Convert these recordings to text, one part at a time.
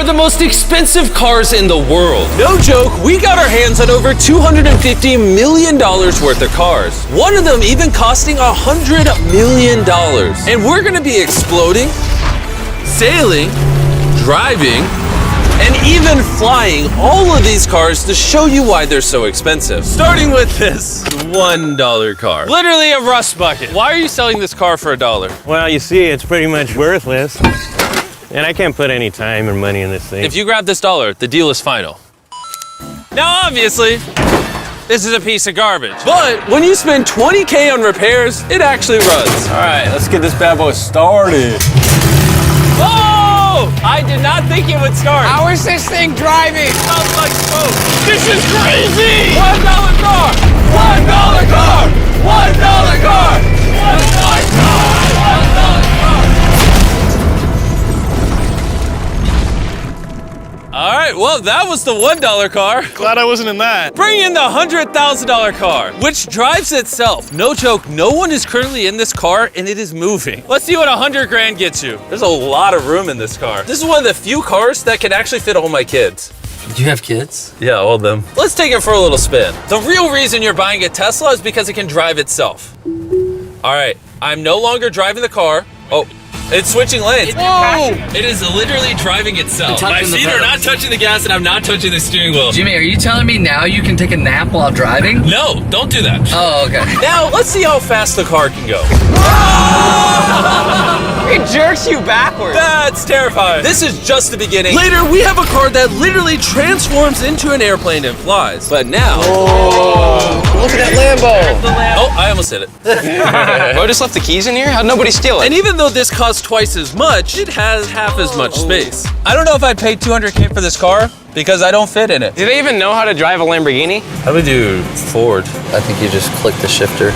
are the most expensive cars in the world. No joke, we got our hands on over $250 million worth of cars. One of them even costing $100 million. And we're gonna be exploding, sailing, driving, and even flying all of these cars to show you why they're so expensive. Starting with this $1 car. Literally a rust bucket. Why are you selling this car for $1? Well, you see, it's pretty much worthless. And I can't put any time or money in this thing. If you grab this $1, the deal is final. Now, obviously, this is a piece of garbage. But when you spend $20K on repairs, it actually runs. All right, let's get this bad boy started. Oh! I did not think it would start. How is this thing driving? It smells like smoke. This is crazy! $1 car! $1 car! $1 car! $1 car! $1 car! All right, well, that was the $1 car. Glad I wasn't in that. Bring in the $100,000 car, which drives itself. No joke, no one is currently in this car and it is moving. Let's see what 100 grand gets you. There's a lot of room in this car. This is one of the few cars that can actually fit all my kids. Do you have kids? Yeah, all of them. Let's take it for a little spin. The real reason you're buying a Tesla is because it can drive itself. All right, I'm no longer driving the car. Oh. It's switching lanes. Whoa! It is literally driving itself. My feet are not touching the gas and I'm not touching the steering wheel. Jimmy, are you telling me now you can take a nap while driving? No, don't do that. Oh, okay. Now, let's see how fast the car can go. It jerks you backwards. That's terrifying. This is just the beginning. Later, we have a car that literally transforms into an airplane and flies. But now... Look at that Lambo. Oh, I almost hit it. I just left the keys in here? How'd nobody steal it? And even though this costs twice as much, it has half as much space. I don't know if I'd pay $200K for this car because I don't fit in it. Do they even know how to drive a Lamborghini? How do we do forward? I think you just click the shifter.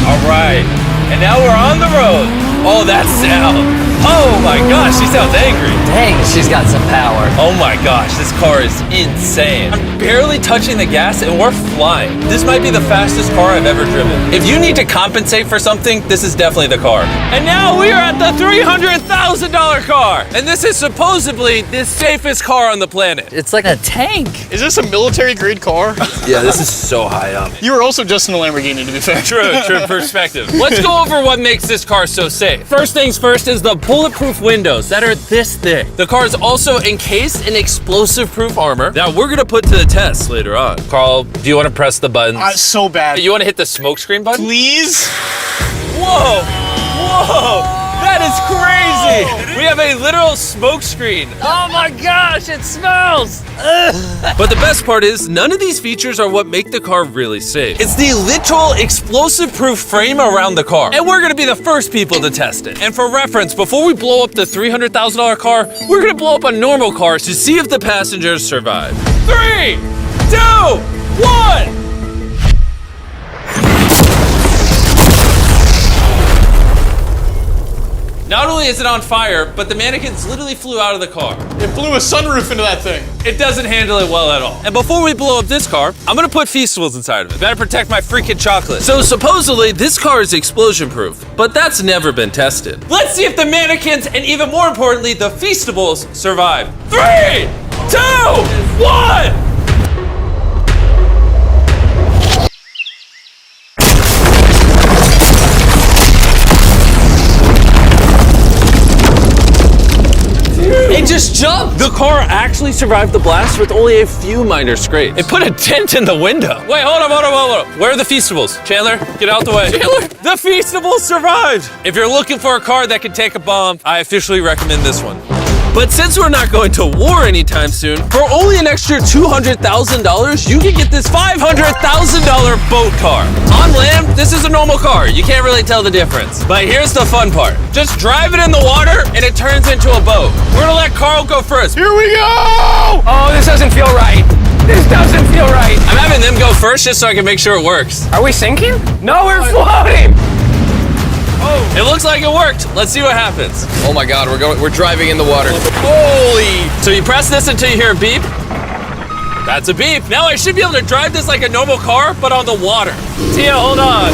All right, and now we're on the road. Oh, that sound. Oh my gosh, she sounds angry. Dang, she's got some power. Oh my gosh, this car is insane. I'm barely touching the gas and we're flying. This might be the fastest car I've ever driven. If you need to compensate for something, this is definitely the car. And now we are at the $300,000 car. And this is supposedly the safest car on the planet. It's like a tank. Is this a military grade car? Yeah, this is so high up. You were also just in a Lamborghini, to be fair. True perspective. Let's go over what makes this car so safe. First things first is the bulletproof windows that are this thick. The car is also encased in explosive-proof armor that we're gonna put to the test later on. Carl, do you want to press the buttons? So bad. You want to hit the smoke screen button? Please? Whoa! Whoa! That is crazy! We have a literal smoke screen. Oh my gosh, it smells! But the best part is, none of these features are what make the car really safe. It's the literal explosive-proof frame around the car. And we're gonna be the first people to test it. And for reference, before we blow up the $300,000 car, we're gonna blow up a normal car to see if the passengers survive. 3, 2, 1! Not only is it on fire, but the mannequins literally flew out of the car. It blew a sunroof into that thing. It doesn't handle it well at all. And before we blow up this car, I'm gonna put Feastables inside of it. Better protect my freaking chocolate. So supposedly, this car is explosion proof, but that's never been tested. Let's see if the mannequins, and even more importantly, the Feastables survive. 3, 2, 1! It just jumped! The car actually survived the blast with only a few minor scrapes. It put a dent in the window. Wait, hold on. Where are the Feastables? Chandler, get out the way. Chandler! The Feastables survived! If you're looking for a car that can take a bomb, I officially recommend this one. But since we're not going to war anytime soon, for only an extra $200,000, you can get this $500,000 boat car. On land, this is a normal car. You can't really tell the difference. But here's the fun part. Just drive it in the water and it turns into a boat. We're gonna let Carl go first. Here we go! Oh, this doesn't feel right. This doesn't feel right. I'm having them go first just so I can make sure it works. Are we sinking? No, we're floating. Oh, it looks like it worked. Let's see what happens. Oh my God, we're driving in the water. Holy! So you press this until you hear a beep. That's a beep. Now I should be able to drive this like a normal car, but on the water. Tia, hold on.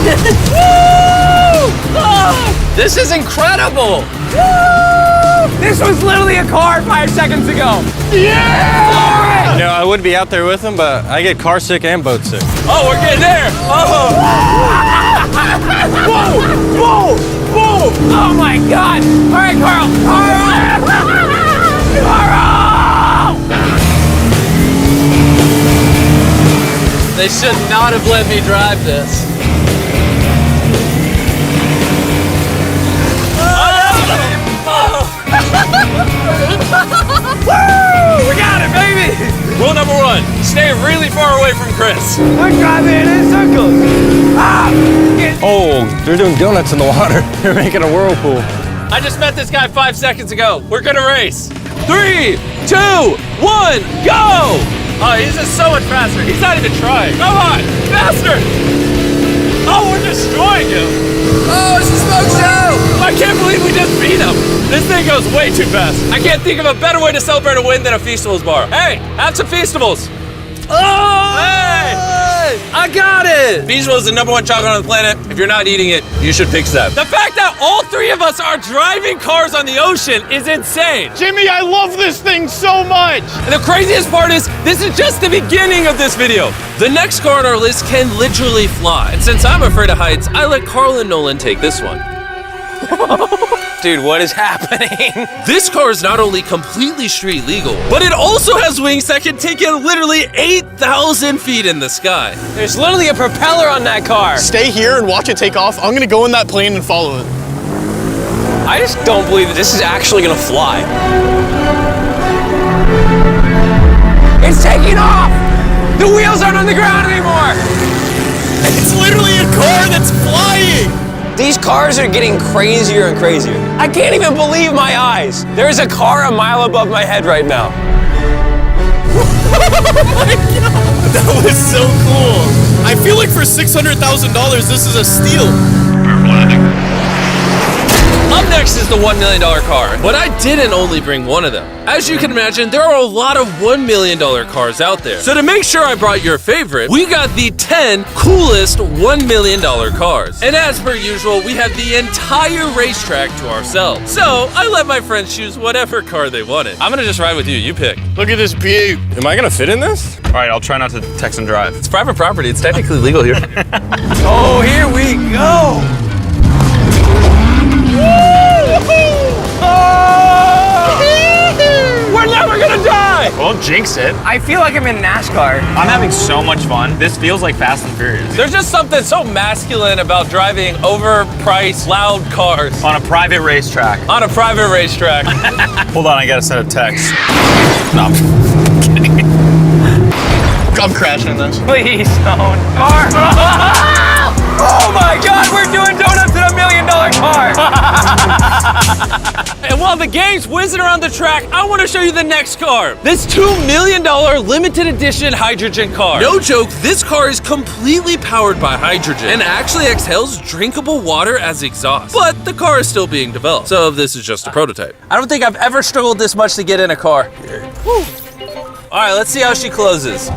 Woo! Oh, this is incredible. Woo! This was literally a car 5 seconds ago. Yeah! You know, I would be out there with him, but I get car sick and boat sick. Oh, we're getting there. Oh. Whoa! Whoa! Whoa! Oh my God! All right, Carl! Carl! Carl! They should not have let me drive this. Woo! We got it, baby! Rule number 1, stay really far away from Chris. We're driving in circles. Ah! Oh, they're doing donuts in the water. They're making a whirlpool. I just met this guy 5 seconds ago. We're gonna race. 3, 2, 1, go! Oh, he's just so much faster. He's not even trying. Come on, faster! Oh, we're destroying him. Oh, it's a smoke show! I can't believe we just beat him. This thing goes way too fast. I can't think of a better way to celebrate a win than a Feastables bar. Hey, have some Feastables. Oh! Hey! I got it! Feastables is the #1 chocolate on the planet. If you're not eating it, you should pick them. The fact that all 3 of us are driving cars on the ocean is insane. Jimmy, I love this thing so much. And the craziest part is, this is just the beginning of this video. The next car on our list can literally fly. And since I'm afraid of heights, I let Carl and Nolan take this one. Dude, what is happening? This car is not only completely street legal, but it also has wings that can take it literally 8,000 feet in the sky. There's literally a propeller on that car. Stay here and watch it take off. I'm gonna go in that plane and follow it. I just don't believe that this is actually gonna fly. It's taking off! The wheels aren't on the ground anymore! It's literally a car that's flying. These cars are getting crazier and crazier. I can't even believe my eyes. There's a car a mile above my head right now. That was so cool. I feel like for $600,000, this is a steal. Up next is the $1 million car, but I didn't only bring one of them. As you can imagine, there are a lot of $1 million cars out there. So to make sure I brought your favorite, we got the 10 coolest $1 million cars. And as per usual, we have the entire racetrack to ourselves. So I let my friends choose whatever car they wanted. I'm gonna just ride with you, you pick. Look at this beaut. Am I gonna fit in this? All right, I'll try not to text and drive. It's private property, it's technically legal here. Oh, here we go! We're never gonna die! Won't jinx it. I feel like I'm in NASCAR. I'm having so much fun. This feels like Fast and Furious. There's just something so masculine about driving overpriced, loud cars On a private racetrack. on a private racetrack. Hold on, I gotta send a text. No, I'm crashing in this. Please don't. Car! Oh my God, we're doing donuts in $1 million car! And while the game's whizzing around the track, I want to show you the next car. This $2 million limited edition hydrogen car. No joke, this car is completely powered by hydrogen and actually exhales drinkable water as exhaust. But the car is still being developed, so this is just a prototype. I don't think I've ever struggled this much to get in a car. Whew. All right, let's see how she closes.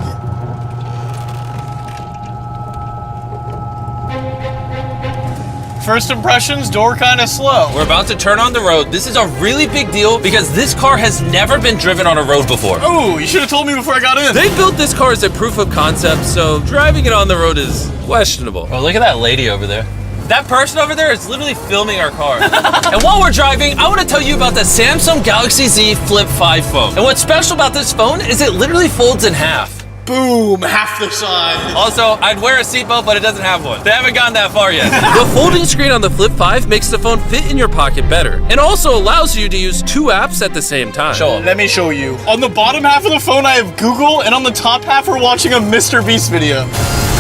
First impressions, door kind of slow. We're about to turn on the road. This is a really big deal because this car has never been driven on a road before. Oh, you should have told me before I got in. They built this car as a proof of concept, so driving it on the road is questionable. Oh, look at that lady over there. That person over there is literally filming our car. And while we're driving, I want to tell you about the Samsung Galaxy Z Flip 5 phone. And what's special about this phone is it literally folds in half. Boom, half the size. Also, I'd wear a seatbelt, but it doesn't have one. They haven't gone that far yet. The folding screen on the Flip 5 makes the phone fit in your pocket better, and also allows you to use 2 apps at the same time. Show them. Let me show you. On the bottom half of the phone, I have Google, and on the top half, we're watching a Mr. Beast video.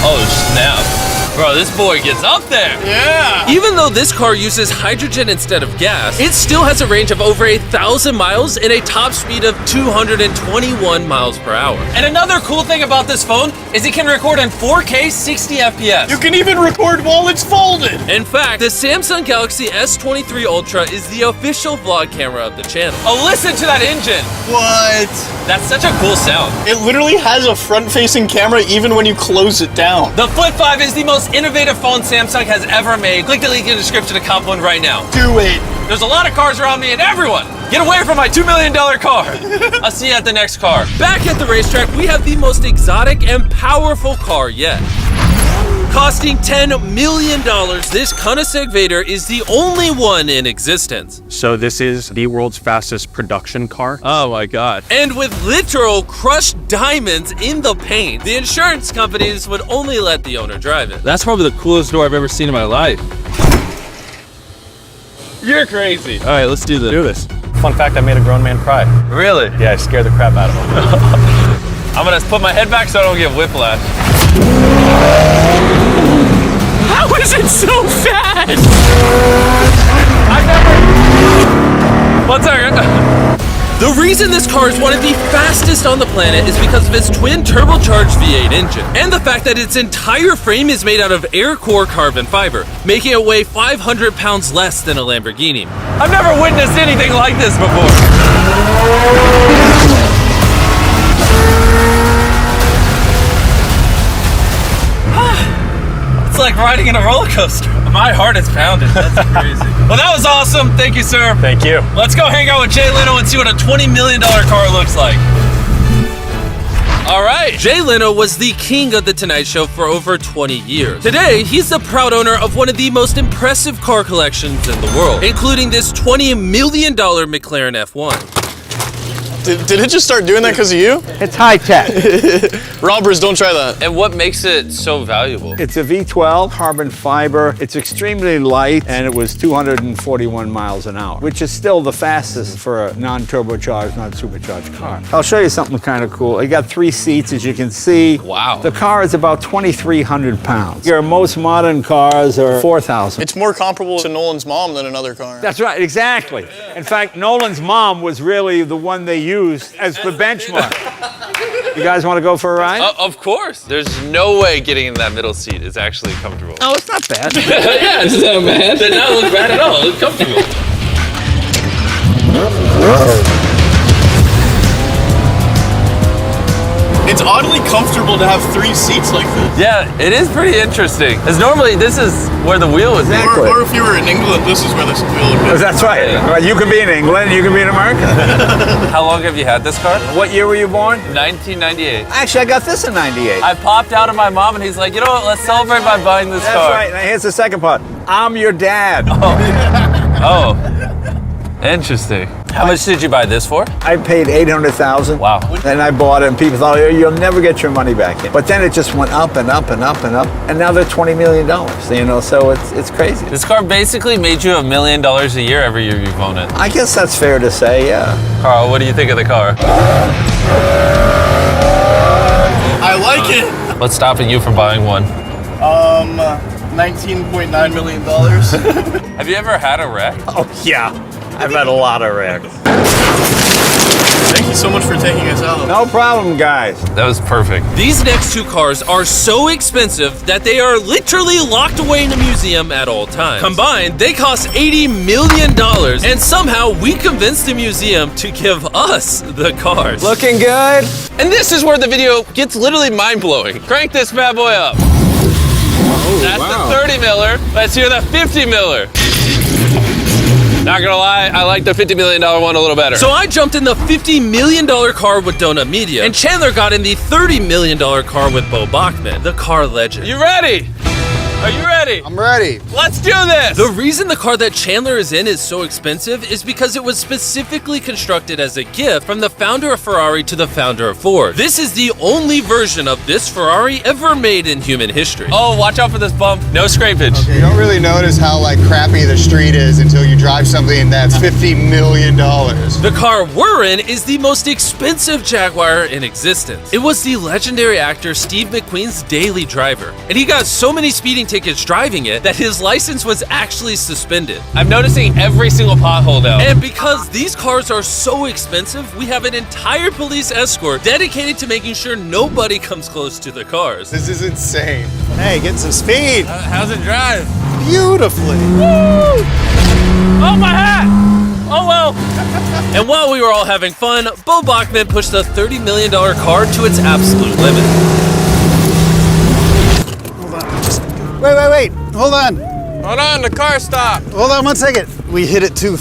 Oh, snap. Bro, this boy gets up there. Yeah. Even though this car uses hydrogen instead of gas, it still has a range of over 1,000 miles and a top speed of 221 miles per hour. And another cool thing about this phone is it can record in 4K 60 FPS. You can even record while it's folded. In fact, the Samsung Galaxy S23 Ultra is the official vlog camera of the channel. Oh, listen to that engine. What? That's such a cool sound. It literally has a front-facing camera even when you close it down. The Flip 5 is the most innovative phone Samsung has ever made. Click the link in the description to cop one right now. Do it. There's a lot of cars around me and everyone, get away from my $2 million car. I'll see you at the next car. Back at the racetrack, we have the most exotic and powerful car yet. Costing $10 million, this Koenigsegg Vader is the only one in existence. So this is the world's fastest production car. Oh my God. And with literal crushed diamonds in the paint, the insurance companies would only let the owner drive it. That's probably the coolest door I've ever seen in my life. You're crazy. All right, let's do this. Do this. Fun fact, I made a grown man cry. Really? Yeah, I scared the crap out of him. I'm gonna put my head back so I don't get whiplash. How is it so fast? One second. The reason this car is one of the fastest on the planet is because of its twin turbocharged V8 engine, and the fact that its entire frame is made out of air core carbon fiber, making it weigh 500 pounds less than a Lamborghini. I've never witnessed anything like this before. It's like riding in a roller coaster. My heart is pounding. That's crazy. Well, that was awesome. Thank you, sir. Thank you. Let's go hang out with Jay Leno and see what a $20 million car looks like. All right. Jay Leno was the king of The Tonight Show for over 20 years. Today, he's the proud owner of one of the most impressive car collections in the world, including this $20 million McLaren F1. Did it just start doing that because of you? It's high tech. Robbers, don't try that. And what makes it so valuable? It's a V12 carbon fiber. It's extremely light, and it was 241 miles an hour, which is still the fastest for a non-turbocharged, non-supercharged car. I'll show you something kind of cool. You got 3 seats, as you can see. Wow. The car is about 2,300 pounds. Your most modern cars are 4,000. It's more comparable to Nolan's mom than another car. That's right, exactly. In fact, Nolan's mom was really the one they used as the benchmark. You guys want to go for a ride? Of course. There's no way getting in that middle seat is actually comfortable. Oh, it's not bad. Yeah, it's not bad. It does not look bad at all. It looks comfortable. It's oddly comfortable to have 3 seats like this. Yeah, it is pretty interesting. Because normally this is where the wheel would be. Exactly. Or if you were in England, this is where this wheel would be. That's right. You can be in England, you can be in America. How long have you had this car? What year were you born? 1998. Actually, I got this in 98. I popped out of my mom and he's like, you know what, let's celebrate by buying this That's car. right. Now here's the second part. I'm your dad. Oh, interesting. How much did you buy this for? I paid $800,000. Wow. And I bought it, and people thought, oh, you'll never get your money back in. But then it just went up and up and up and up, and now they're $20 million. You know, so it's crazy. This car basically made you $1 million a year every year you've owned it. I guess that's fair to say, yeah. Carl, what do you think of the car? I like it. What's stopping you from buying one? $19.9 million. Have you ever had a wreck? Oh yeah, I've had a lot of wrecks. Thank you so much for taking us out. No problem, guys. That was perfect. These next 2 cars are so expensive that they are literally locked away in a museum at all times. Combined, they cost $80 million, and somehow we convinced the museum to give us the cars. Looking good. And this is where the video gets literally mind-blowing. Crank this bad boy up. That's the 30 miller. Let's hear the 50 miller. Not gonna lie, I like the $50 million one a little better. So I jumped in the $50 million car with Donut Media, and Chandler got in the $30 million car with Bo Bachman, the car legend. You ready? Are you ready? I'm ready. Let's do this! The reason the car that Chandler is in is so expensive is because it was specifically constructed as a gift from the founder of Ferrari to the founder of Ford. This is the only version of this Ferrari ever made in human history. Oh, watch out for this bump. No scrapage. You don't really notice how crappy the street is until you drive something that's $50 million. The car we're in is the most expensive Jaguar in existence. It was the legendary actor Steve McQueen's daily driver, and he got so many speeding tickets driving it that his license was actually suspended. I'm noticing every single pothole now. And because these cars are so expensive, we have an entire police escort dedicated to making sure nobody comes close to the cars. This is insane. Hey, get some speed. How's it drive? Beautifully. Woo! Oh, my hat! Oh well. And while we were all having fun, Bo Bachman pushed the $30 million car to its absolute limit. Wait. Hold on. Hold on, the car stopped. Hold on 1 second. We hit it too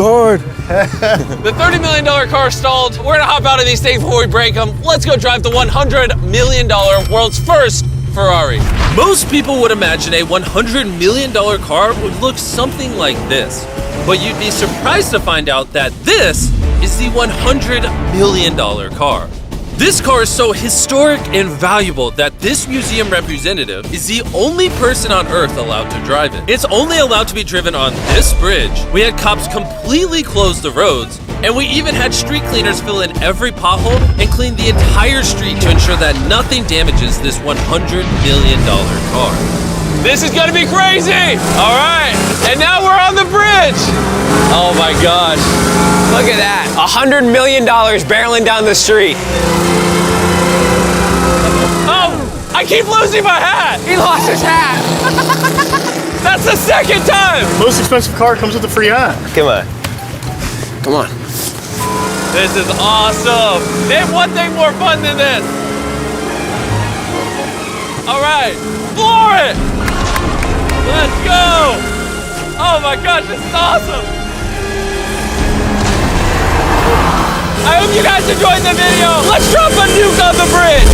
hard. The $30 million car stalled. We're gonna hop out of these things before we break them. Let's go drive the $100 million world's first Ferrari. Most people would imagine a $100 million car would look something like this. But you'd be surprised to find out that this is the $100 million car. This car is so historic and valuable that this museum representative is the only person on Earth allowed to drive it. It's only allowed to be driven on this bridge. We had cops completely close the roads, and we even had street cleaners fill in every pothole and clean the entire street to ensure that nothing damages this $100 million car. This is gonna be crazy! All right, and now we're on the bridge. Oh my gosh. Look at that. $100 million barreling down the street. Oh, I keep losing my hat. He lost his hat. That's the second time. Most expensive car comes with a free hat. Come on. Come on. This is awesome. Name one thing more fun than this. All right, floor it. Let's go. Oh my gosh, this is awesome. I hope you guys enjoyed the video. Let's drop a nuke on the bridge.